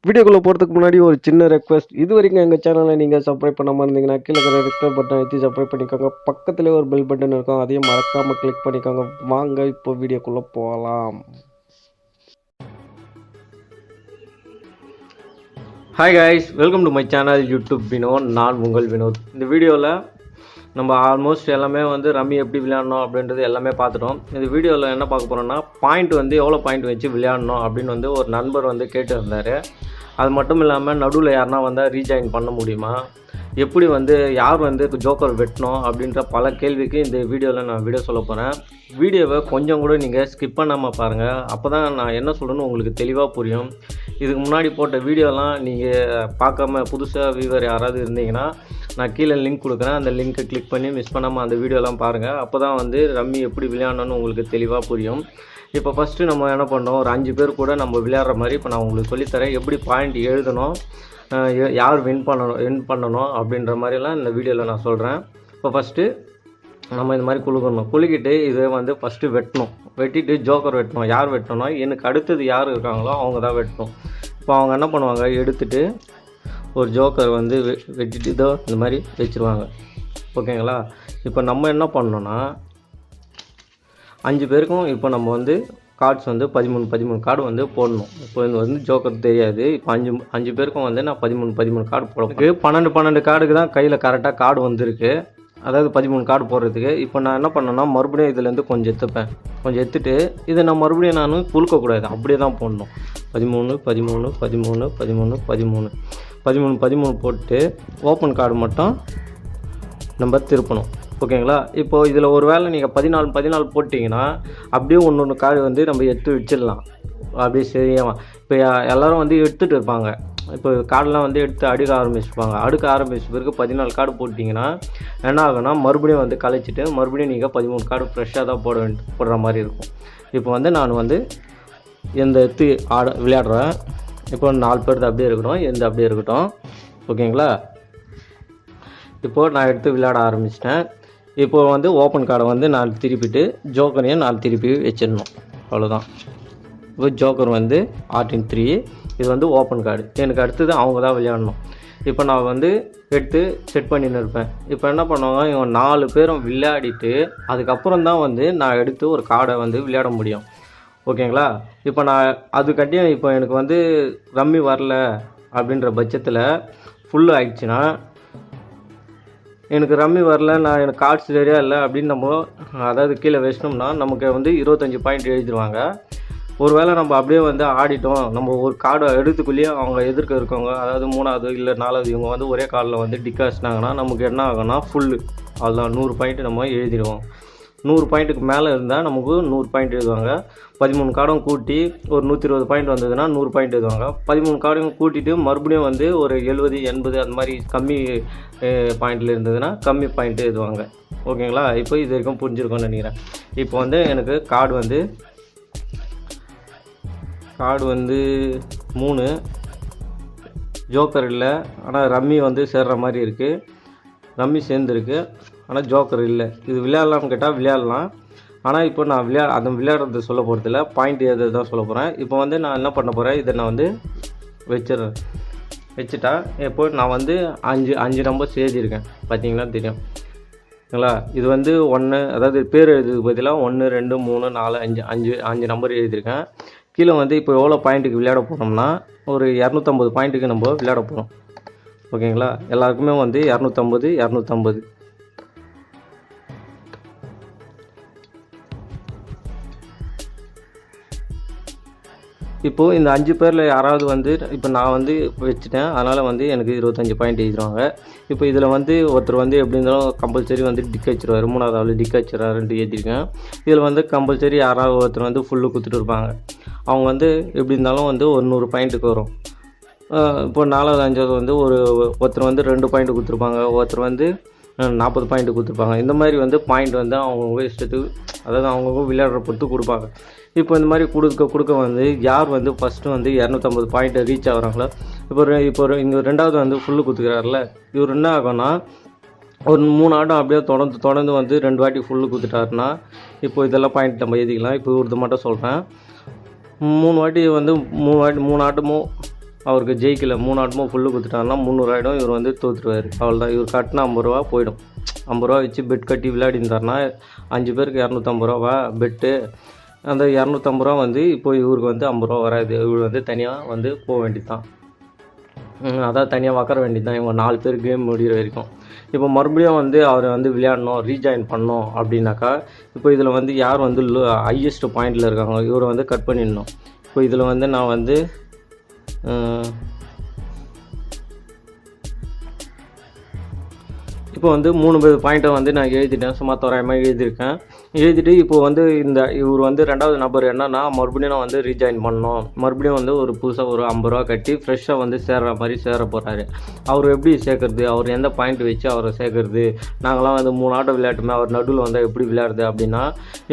வீடியோக்குள்ளே போகிறதுக்கு முன்னாடி ஒரு சின்ன ரெக்வஸ்ட். இது வரைக்கும் எங்கள் சேனலை நீங்கள் சப்ஸ்கிரைப் பண்ணாமல் இருந்தீங்கன்னா கீழே இருக்கிற ரெக்டர் பட்டன் அழுத்தி சப்ஸ்கிரைப் பண்ணிக்கோங்க. பக்கத்துலேயே ஒரு பெல் பட்டன் இருக்கும், அதையும் மறக்காமல் கிளிக் பண்ணிக்கோங்க. வாங்க இப்போ வீடியோக்குள்ளே போகலாம். Hi guys, welcome to my channel யூடியூப்வினோ. நான் உங்கள் வினோத். இந்த வீடியோவில் நம்ம ஆல்மோஸ்ட் எல்லாமே ரம்மி எப்படி விளையாடணும் அப்படின்றது எல்லாமே பார்த்துட்டோம். இந்த வீடியோவில் என்ன பார்க்க போகிறோம்னா, பாயிண்ட் எவ்வளோ பாயிண்ட் வச்சு விளையாடணும் அப்படின்னு ஒரு நண்பர் கேட்டு இருந்தார். அது மட்டும் இல்லாமல் நடுவில் யாருனா வந்தால் ரீஜாயின் பண்ண முடியுமா, எப்படி யார் ஜோக்கர் வெட்டணும் அப்படின்ற பல கேள்விக்கு இந்த வீடியோவில் நான் வீடியோ சொல்ல போகிறேன். வீடியோவை கொஞ்சம் கூட நீங்கள் ஸ்கிப் பண்ணாமல் பாருங்கள், அப்போ தான் நான் என்ன சொல்கிறேன்னு உங்களுக்கு தெளிவாக புரியும். இதுக்கு முன்னாடி போட்ட வீடியோலாம் நீங்கள் பார்க்காம புதுசாக வியூவர் யாராவது இருந்தீங்கன்னா நான் கீழே லிங்க் கொடுக்குறேன், அந்த லிங்க்கை கிளிக் பண்ணி மிஸ் பண்ணாமல் அந்த வீடியோலாம் பாருங்கள். அப்போ தான் ரம்மி எப்படி விளையாடணும்னு உங்களுக்கு தெளிவாக புரியும். இப்போ ஃபஸ்ட்டு நம்ம என்ன பண்ணோம், ஒரு 5 பேர் கூட நம்ம விளையாடுற மாதிரி இப்போ நான் உங்களுக்கு சொல்லித்தரேன். எப்படி பாயிண்ட் எழுதணும், யார் வின் பண்ணணும் அப்படின்ற மாதிரிலாம் இந்த வீடியோவில் நான் சொல்கிறேன். இப்போ ஃபஸ்ட்டு நம்ம இந்த மாதிரி குலுக்கிட்டு இதை ஃபஸ்ட்டு வெட்டணும். வெட்டிட்டு ஜோக்கர் வெட்டணும். யார் வெட்டணும்னா எனக்கு அடுத்தது யார் இருக்காங்களோ அவங்க தான் வெட்டணும். இப்போ அவங்க என்ன பண்ணுவாங்க, எடுத்துகிட்டு ஒரு ஜோக்கர் வெட்டிட்டு இதோ இந்த மாதிரி வச்சுருவாங்க. ஓகேங்களா? இப்போ நம்ம என்ன பண்ணோன்னா 5 பேருக்கும் இப்போ நம்ம கார்ட்ஸ் 13 கார்டு போடணும். இப்போ ஜோக்கர் தெரியாது. இப்போ 5 பேருக்கும் நான் 13 கார்டு போடுறதுக்கு 12 கார்டுக்கு தான் கையில் கரெக்டாக கார்டு வந்திருக்கு. அதாவது 13 கார்டு போடுறதுக்கு. இப்போ நான் என்ன பண்ணேன்னா மறுபடியும் இதுலேருந்து கொஞ்சம் எடுத்துப்பேன். கொஞ்சம் எடுத்துகிட்டு இதை நான் மறுபடியும் நான் குலுக்கக்கூடாது, அப்படியே தான் போடணும். 13 13 13 13 13 13 13 போட்டு ஓப்பன் கார்டு மட்டும் நம்ம திருப்பணும். ஓகேங்களா? இப்போது இதில் ஒரு வேளை நீங்கள் 14 போட்டிங்கன்னா அப்படியே ஒன்று கார்டு நம்ம எடுத்து வச்சிடலாம். அப்படியே சரியாக இப்போ எல்லோரும் எடுத்துகிட்டு இருப்பாங்க. இப்போ கார்டெலாம் எடுத்து அடுக்க ஆரம்பிச்ச பிறகு 14 கார்டு போட்டிங்கன்னா என்ன ஆகுனா மறுபடியும் கழிச்சிட்டு மறுபடியும் நீங்கள் 13 கார்டு ஃப்ரெஷ்ஷாக தான் போடுற மாதிரி இருக்கும். இப்போ நான் எந்த எடுத்து விளையாடுறேன். இப்போ 4 பேர் அப்படியே இருக்கட்டும், எந்த அப்படியே இருக்கட்டும். ஓகேங்களா? இப்போது நான் எடுத்து விளையாட ஆரம்பிச்சிட்டேன். இப்போது ஓப்பன் கார்டை நான் திருப்பிட்டு ஜோக்கரையும் நான் திருப்பி வச்சிடணும். அவ்வளோதான். இப்போ ஜோக்கர் R3, இது ஓப்பன் கார்டு. எனக்கு அடுத்தது அவங்க தான் விளையாடணும். இப்போ நான் எடுத்து செட் பண்ணின்னு இருப்பேன். இப்போ என்ன பண்ணுவாங்க, இவங்க 4 பேரும் விளையாடிட்டு அதுக்கப்புறம் தான் நான் எடுத்து ஒரு கார்டை விளையாட முடியும். ஓகேங்களா? இப்போ நான் அதுக்கட்டியும் இப்போ எனக்கு ரம்மி வரல அப்படின்ற பட்சத்தில் ஃபுல்லு ஆயிடுச்சுன்னா, எனக்கு ரம்மி வரல, எனக்கு கார்ட்ஸ் சரியாக இல்லை அப்படின்னு நம்ம அதாவது கீழே வச்சிட்டோம்னா நமக்கு 25 பாயிண்ட் எழுதிடுவாங்க. ஒரு வேளை நம்ம அப்படியே ஆடிட்டோம், நம்ம ஒரு கார்டை எடுத்துக்குள்ளேயே அவங்க எதிர்க்க இருக்கவங்க, அதாவது 3வது இல்லை 4வது இவங்க ஒரே கார்டில் டிக் அடிச்சிட்டாங்கன்னா நமக்கு என்ன ஆகும்னா ஃபுல்லு, அதுதான் 100 பாயிண்ட் நம்ம எழுதிடுவோம். 100 பாயிண்ட்டுக்கு மேலே இருந்தால் நமக்கு 100 பாயிண்ட் எழுதுவாங்க. 13 கார்டும் கூட்டி ஒரு 120 பாயிண்ட் வந்ததுன்னா 100 பாயிண்ட் எழுதுவாங்க. 13 கார்டையும் கூட்டிட்டு மறுபடியும் ஒரு 70 80 அந்த மாதிரி கம்மி பாயிண்டில் இருந்ததுன்னா கம்மி பாயிண்ட்டு எழுதுவாங்க. ஓகேங்களா? இப்போ இது வரைக்கும் புரிஞ்சிருக்கோன்னு நினைக்கிறேன். இப்போ எனக்கு கார்டு 3 ஜோக்கர் இல்லை, ஆனால் ரம்மி சேர்ற மாதிரி இருக்குது. ரம்மி சேர்ந்துருக்கு, ஆனால் ஜோக்கர் இல்லை. இது விளையாடலாம்னு கேட்டால் விளையாடலாம். ஆனால் இப்போ நான் விளையாடுறது சொல்ல போகிறதில்ல, பாயிண்ட் ஏதாவது தான் சொல்ல போகிறேன். இப்போ நான் என்ன பண்ண போகிறேன், இதை நான் வச்சுட்டா இப்போ நான் 5 நம்பர் எழுதியிருக்கேன். பார்த்தீங்களா தெரியும். ஓகேங்களா? இது 1, அதாவது பேர் எழுதுறதுக்கு பதிலாக 1 2 3 4 5 நம்பர் எழுதியிருக்கேன். கீழே இப்போ எவ்வளோ பாயிண்ட்டுக்கு விளையாட போகிறோம்னா ஒரு 250 பாயிண்ட்டுக்கு நம்ம விளையாட போகிறோம். ஓகேங்களா? எல்லாருக்குமே 250. இப்போது இந்த 5 பேரில் யாராவது இப்போ நான் வச்சுட்டேன், அதனால் எனக்கு 25 பாயிண்ட் எழுதிடுவாங்க. இப்போ இதில் ஒருத்தர் எப்படி இருந்தாலும் கம்பல்சரி டிக் வச்சிருவார். 3வது ஆள் டிக் வச்சிடறாருன்ட்டு எழுதியிருக்கேன். இதில் கம்பல்சரி யாராவது ஒருத்தர் ஃபுல்லு கொடுத்துட்டு இருப்பாங்க. அவங்க எப்படி இருந்தாலும் ஒரு 100 பாயிண்ட்டுக்கு வரும். இப்போ 4வது 5வது ஒருத்தர் 2 பாயிண்ட் கொடுத்துருப்பாங்க, ஒருத்தர் 40 பாயிண்ட் கொடுத்துருப்பாங்க. இந்த மாதிரி பாயிண்ட் அவங்கவுங்க இஷ்டத்துக்கு, அதாவது அவங்கவுங்க விளையாடுற பொறுத்து கொடுப்பாங்க. இப்போ இந்த மாதிரி கொடுக்க யார் ஃபஸ்ட்டு 250 பாயிண்ட்டை ரீச் ஆகிறாங்களோ, இப்போ இங்கே 2வது ஃபுல்லு கொடுத்துக்கிறாருல, இவர் என்ன ஆகும்னா ஒரு 3 ஆட்டம் அப்படியே தொடர்ந்து 2 வாட்டி ஃபுல்லு கொடுத்துட்டாருன்னா இப்போ இதெல்லாம் பாயிண்ட் நம்ம எழுதிக்கலாம். இப்போ இது மட்டும் சொல்கிறேன். 3 வாட்டி 3 ஆட்டமும் அவருக்கு ஜெயிக்கல 3 ஆட்டமும் ஃபுல்லு கொடுத்துட்டாருன்னா 300 ஆகிடும். இவர் வந்து தோற்றுருவார். அவ்வளோதான். இவர் கட்டினா 50 ரூபா போயிடும். 50 ரூபா வச்சு பெட் கட்டி விளையாடிருந்தாருன்னா 5 பேருக்கு 250 ரூபா பெட்டு. அந்த 250 ரூபா வந்து இப்போ இவருக்கு வந்து 50 ரூபா வராது. இவர் வந்து தனியாக வந்து போக வேண்டியது தான். அதான் தனியாக உக்கார வேண்டியது தான் இவங்க 4 பேர் கேம் முடிகிற வரைக்கும். இப்போ மறுபடியும் வந்து அவரை வந்து விளையாடணும், ரீஜாயின் பண்ணோம் அப்படின்னாக்கா, இப்போ இதில் வந்து யார் வந்து ஹையஸ்ட் பாயிண்டில் இருக்காங்க இவரை வந்து கட் பண்ணிடணும். இப்போ இதில் வந்து நான் வந்து இப்போ வந்து 3 பாயிண்ட்டை வந்து நான் எழுதிட்டேன். சும்மா தோராயமாக எழுதியிருக்கேன். எழுதிட்டு இப்போ வந்து இவர் வந்து 2வது நபர் என்னன்னா, மறுபடியும் நான் வந்து ரீஜாயின் பண்ணணும். மறுபடியும் வந்து ஒரு புதுசாக ஒரு 50 ரூபா கட்டி ஃப்ரெஷ்ஷாக வந்து சேர்கிற மாதிரி சேர போகிறாரு. அவர் எப்படி சேர்க்குறது, அவர் எந்த பாயிண்ட் வச்சு அவரை சேர்க்குறது, நாங்களாம் வந்து 3 ஆட்டம் விளையாட்டுமே அவர் நடுவில் வந்து எப்படி விளையாடுது அப்படின்னா,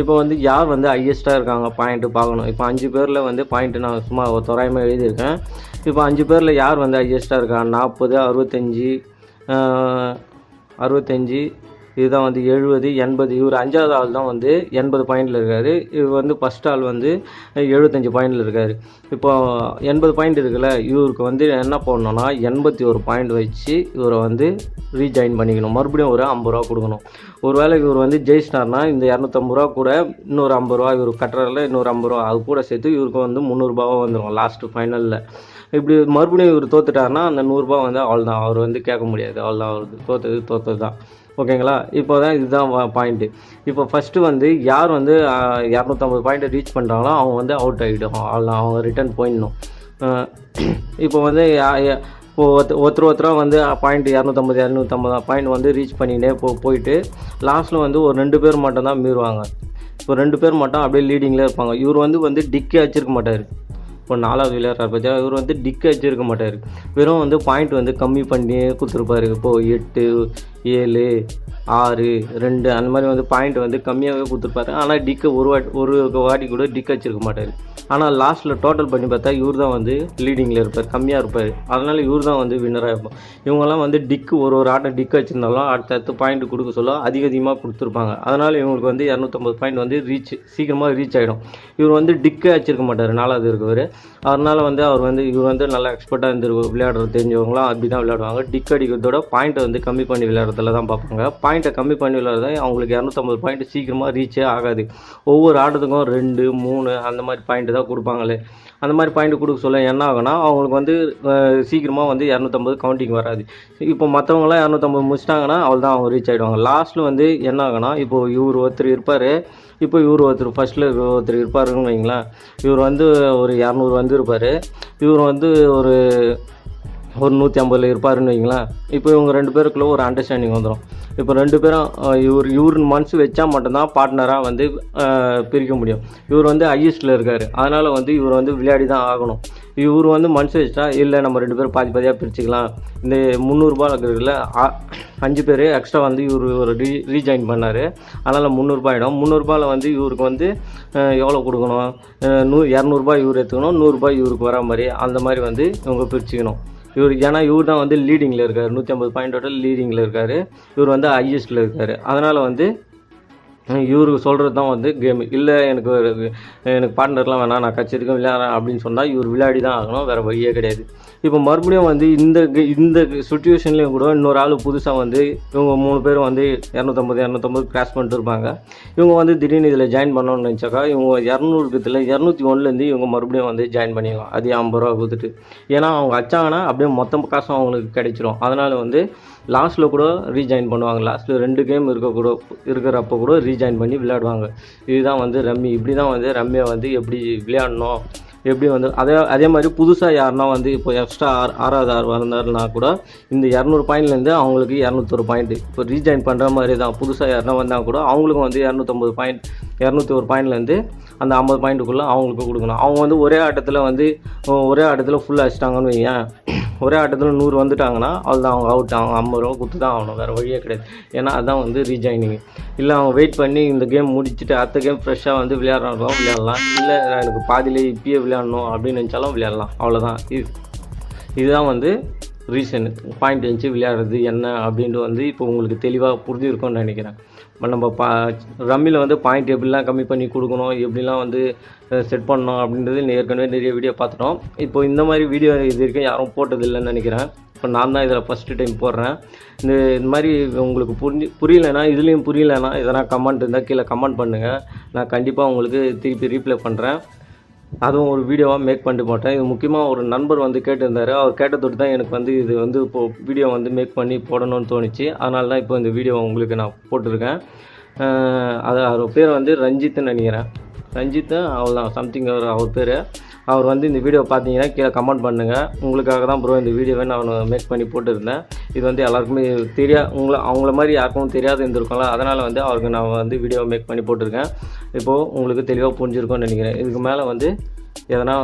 இப்போ வந்து யார் வந்து ஹையஸ்ட்டாக இருக்காங்க பாயிண்ட்டு பார்க்கணும். இப்போ 5 பேரில் வந்து பாயிண்ட்டு நான் சும்மா ஒரு தோராயமாக எழுதியிருக்கேன். இப்போ 5 பேரில் யார் வந்து ஹையஸ்ட்டாக இருக்காங்க, 40, 65 இதுதான் வந்து 70, 80. இவர் 5வது ஆள் தான் வந்து 80 பாயிண்டில் இருக்கார். இவர் வந்து ஃபஸ்ட் ஆள் வந்து 75 பாயிண்டில் இருக்கார். இப்போ 80 பாயிண்ட் இருக்குல்ல, இவருக்கு வந்து என்ன பண்ணணும்னா 81 பாயிண்ட் வச்சு இவரை வந்து ரீஜாயின் பண்ணிக்கணும். மறுபடியும் ஒரு 50 ரூபா கொடுக்கணும். ஒருவேளை இவர் வந்து ஜெயிச்சிட்டார்னா இந்த 250 ரூபா கூட இன்னொரு 50 ரூபா இவர் கட்டுறதுல இன்னொரு 50 ரூபா அது கூட சேர்த்து இவருக்கு வந்து 300 ரூபாவாக வந்துடும் லாஸ்ட்டு ஃபைனலில். இப்படி மறுபடியும் இவர் தோத்துட்டாருன்னா அந்த 100 ரூபா வந்து அவ்வளோதான். அவர் வந்து கேட்க முடியாது. அவ்வளோதான். அவருக்கு தோத்தது தான். ஓகேங்களா? இப்போ தான் இதுதான் பாயிண்ட்டு. இப்போ ஃபஸ்ட்டு வந்து யார் வந்து 250 பாயிண்ட்டை ரீச் பண்ணுறாங்களோ அவங்க வந்து அவுட் ஆகிடும். அவ்வளோதான். அவங்க ரிட்டர்ன் போயிடணும். இப்போ வந்து இப்போது ஒருத்தராக வந்து பாயிண்ட் 250 பாயிண்ட் வந்து ரீச் பண்ணினே போயிட்டு லாஸ்ட்டில் வந்து ஒரு 2 பேர் மட்டும் தான் மீறுவாங்க. இப்போ 2 பேர் மட்டும் அப்படியே லீடிங்கில் இருப்பாங்க. இவர் வந்து டிக்கே வச்சிருக்க மாட்டார். இப்போ 4வது விளையாடுறாரு பட்சா இவர் வந்து டிக்கே வச்சிருக்க மாட்டார். வெறும் வந்து பாயிண்ட் வந்து கம்மி பண்ணி கொடுத்துருப்பாரு. இப்போது 8, 7, 6, 2 அந்த மாதிரி வந்து பாயிண்ட் வந்து கம்மியாகவே கொடுத்துருப்பாரு. ஆனால் டிக்கை ஒரு வாட்டி கூட டிக் வச்சிருக்க மாட்டார். ஆனால் லாஸ்ட்டில் டோட்டல் பண்ணி பார்த்தா இவர் தான் வந்து லீடிங்கில் இருப்பார், கம்மியாக இருப்பார். அதனால் இவர் தான் வந்து வின்னராக இருப்பார். இவங்கெல்லாம் வந்து டிக்கு ஒரு ஆட்டம் டிக் வச்சுருந்தாலும் அடுத்தடுத்து பாயிண்ட் கொடுக்க சொல்ல அதிகமாக கொடுத்துருப்பாங்க. அதனால் இவங்களுக்கு வந்து 250 பாயிண்ட் வந்து சீக்கிரமாக ரீச் ஆகிடும். இவர் வந்து டிக்கே வச்சிருக்க மாட்டார் 4வது இருக்கவர். அதனால் வந்து இவர் வந்து நல்லா எக்ஸ்பர்ட்டாக இருந்து விளையாடுறது தெரிஞ்சவங்களாம் அப்படி தான் விளையாடுவாங்க. டிக் அடிக்கிறதோட பாயிண்ட்டை வந்து கம்மி பண்ணி விளையாடுறதுல தான் பார்ப்பாங்க. பாயிண்ட்டை கம்மி பண்ணி விளையாடுறத அவங்களுக்கு 250 பாயிண்ட் சீக்கிரமாக ரீச்சே ஆகாது. ஒவ்வொரு ஆட்டத்துக்கும் 2, 3 அந்த மாதிரி பாயிண்ட்டு தான் கொடுப்பாங்களே. அந்த மாதிரி பாயிண்ட் கொடுக்க சொல்ல என்ன ஆகுனா அவங்களுக்கு வந்து சீக்கிரமாக வந்து 250 கவுண்டிங் வராது. இப்போ மற்றவங்களாம் 250 முடிச்சிட்டாங்கன்னா அவள் தான் அவங்க ரீச் ஆகிடுவாங்க. லாஸ்ட்டில் வந்து என்ன ஆகுனா இப்போது இவர் ஒருத்தர் இருப்பார். இப்போ இவர் ஒருத்தர் ஃபஸ்ட்டில் ஒருத்தர் இருப்பாருன்னு வைங்களேன். இவர் வந்து ஒரு 200 வந்து இருப்பார். இவர் வந்து ஒரு 150 இருப்பாருன்னு வைங்களேன். இப்போ இவங்க 2 பேருக்குள்ளே ஒரு அண்டர்ஸ்டாண்டிங் வந்துடும். இப்போ 2 பேரும் இவர் மனசு வச்சா மட்டும்தான் பார்ட்னராக வந்து பிரிக்க முடியும். இவர் வந்து ஹையஸ்ட்டில் இருக்கார். அதனால் வந்து இவர் வந்து விளையாடி தான் ஆகணும். இவர் வந்து மனசு வச்சுட்டா இல்லை நம்ம 2 பேரும் பாதியாக பிரிச்சுக்கலாம். இந்த 300 ரூபா இருக்கிறதுல 5 பேர் எக்ஸ்ட்ரா வந்து இவர் ஒரு ரீஜாயின் பண்ணார். அதனால் 300 ரூபாய் ஆகிடும். 300 ரூபாயில் வந்து இவருக்கு வந்து எவ்வளோ கொடுக்கணும், 200 ரூபாய் இவர் எடுத்துக்கணும், 100 ரூபாய் இவருக்கு வர மாதிரி அந்த மாதிரி வந்து இவங்க பிரிச்சுக்கணும். ஏன்னா இவர் தான் வந்து லீடிங்கில் இருக்கார். 150 பாயிண்டோட லீடிங்கில் இருக்கார். இவர் வந்து ஹையஸ்ட்டில் இருக்கார். அதனால் வந்து இவருக்கு சொல்கிறது தான் வந்து கேமு. இல்லை எனக்கு பார்ட்னர்லாம் வேணாம், நான் கட்சிக்கும் விளையாடுறேன் அப்படின்னு சொன்னால் இவர் விளையாடி தான் ஆகணும். வேறு வழியே கிடையாது. இப்போ மறுபடியும் வந்து இந்த சுச்சுவேஷன்லேயும் கூட இன்னொரு ஆள் புதுசாக வந்து இவங்க 3 பேரும் வந்து 250 கிராஸ் பண்ணிட்டு இருப்பாங்க. இவங்க வந்து திடீர்னு இதில் ஜாயின் பண்ணணும்னு நினச்சாக்கா இவங்க 200 201 இவங்க மறுபடியும் வந்து ஜாயின் பண்ணிக்கலாம். அதே 50 ரூபா கொடுத்துட்டு. ஏன்னா அவங்க வச்சாங்கன்னா அப்படியே மொத்த காசும் அவங்களுக்கு கிடைச்சிரும். அதனால் வந்து லாஸ்ட்டில் கூட ரீஜாயின் பண்ணுவாங்க. லாஸ்ட்டில் 2 கேம் இருக்கிறப்ப கூட ரீஜாயின் பண்ணி விளையாடுவாங்க. இதுதான் வந்து ரம்மி. இப்படி தான் வந்து ரம்மியை வந்து எப்படி விளையாடணும், எப்படி வந்து அதே மாதிரி புதுசாக யாருன்னா வந்து இப்போ எக்ஸ்ட்ரா 6வது ஆள் வந்தாருன்னா கூட இந்த 200 பாயிண்ட்லேருந்து அவங்களுக்கு 201 பாயிண்ட்டு. இப்போ ரீஜாயின் பண்ணுற மாதிரி தான். புதுசாக யாருன்னா வந்தால் கூட அவங்களுக்கும் வந்து 250 பாயிண்ட் 201 பாயிண்ட்லேருந்து அந்த 50 பாயிண்ட்டுக்குள்ளே அவங்களுக்கு கொடுக்கணும். அவங்க வந்து ஒரே ஆட்டத்தில் ஃபுல்லாக அடிச்சிட்டாங்கன்னு வைங்க. ஒரே ஆட்டத்தில் 100 வந்துட்டாங்கன்னா அவ்வளோதான், அவங்க அவுட். அவங்க 50 ரூபா கொடுத்து தான் ஆகணும். வேறு வழியே கிடையாது. ஏன்னா அதுதான் வந்து ரீஜாயினிங். இல்லை அவங்க வெயிட் பண்ணி இந்த கேம் முடிச்சுட்டு அடுத்த கேம் ஃப்ரெஷ்ஷாக வந்து விளையாடலாம். இல்லை எனக்கு பாதியிலே இப்பயே விளையாடணும் அப்படின்னு நினச்சாலும் விளையாடலாம். அவ்வளோதான். இதுதான் வந்து ரீசன். பாயிண்ட் வச்சு விளையாடுறது என்ன அப்படின்ட்டு வந்து இப்போ உங்களுக்கு தெளிவாக புரிஞ்சிருக்கும்னு நினைக்கிறேன். நம்ம ரம்மியில் வந்து பாயிண்ட் எப்படிலாம் கம்மி பண்ணி கொடுக்கணும், எப்படிலாம் வந்து செட் பண்ணணும் அப்படின்றது ஏற்கனவே நிறைய வீடியோ பார்த்துட்டோம். இப்போ இந்த மாதிரி வீடியோ இது வரைக்கும் யாரும் போட்டதில்லைன்னு நினைக்கிறேன். இப்போ நான் தான் இதில் ஃபஸ்ட்டு டைம் போடுறேன். இந்த மாதிரி உங்களுக்கு புரியலைன்னா, இதுலேயும் புரியலைன்னா எதனா கமெண்ட் இருந்தால் கீழே கமெண்ட் பண்ணுங்கள். நான் கண்டிப்பாக உங்களுக்கு திருப்பி ரீப்ளை பண்ணுறேன். அதுவும் ஒரு வீடியோவாக மேக் பண்ணிட்டு போட்டேன். இது முக்கியமாக ஒரு நண்பர் வந்து கேட்டிருந்தார். அவர் கேட்டதோடு தான் எனக்கு வந்து இது வந்து இப்போது வீடியோ வந்து மேக் பண்ணி போடணும்னு தோணுச்சு. அதனால தான் இப்போ இந்த வீடியோ உங்களுக்கு நான் போட்டிருக்கேன். அவர் பேர் வந்து ரஞ்சித்னு நினைக்கிறேன். ரஞ்சித்து அவ்வளோதான் சம்திங் அவர் பேர். அவர் வந்து இந்த வீடியோ பார்த்தீங்கன்னா கீழே கமெண்ட் பண்ணுங்கள். உங்களுக்காக தான் ப்ரோ இந்த வீடியோவை நான் மேக் பண்ணி போட்டுருந்தேன். இது வந்து எல்லாருக்குமே அவங்கள மாதிரி யாருக்கும் தெரியாது இருந்திருக்கோம்ல, அதனால் வந்து அவருக்கு நான் வந்து வீடியோ மேக் பண்ணி போட்டிருக்கேன். இப்போது உங்களுக்கு தெளிவாக புரிஞ்சிருக்கும்னு நினைக்கிறேன். இதுக்கு மேலே வந்து எதனா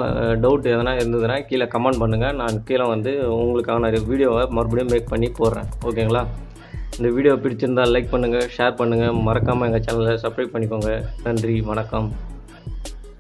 டவுட் எதனா இருந்ததுன்னா கீழே கமெண்ட் பண்ணுங்கள். நான் கீழே வந்து உங்களுக்கான வீடியோவை மறுபடியும் மேக் பண்ணி போடுறேன். ஓகேங்களா? இந்த வீடியோ பிடிச்சிருந்தால் லைக் பண்ணுங்கள், ஷேர் பண்ணுங்கள், மறக்காமல் எங்கள் சேனலை சப்ஸ்கிரைப் பண்ணிக்கோங்க. நன்றி, வணக்கம்.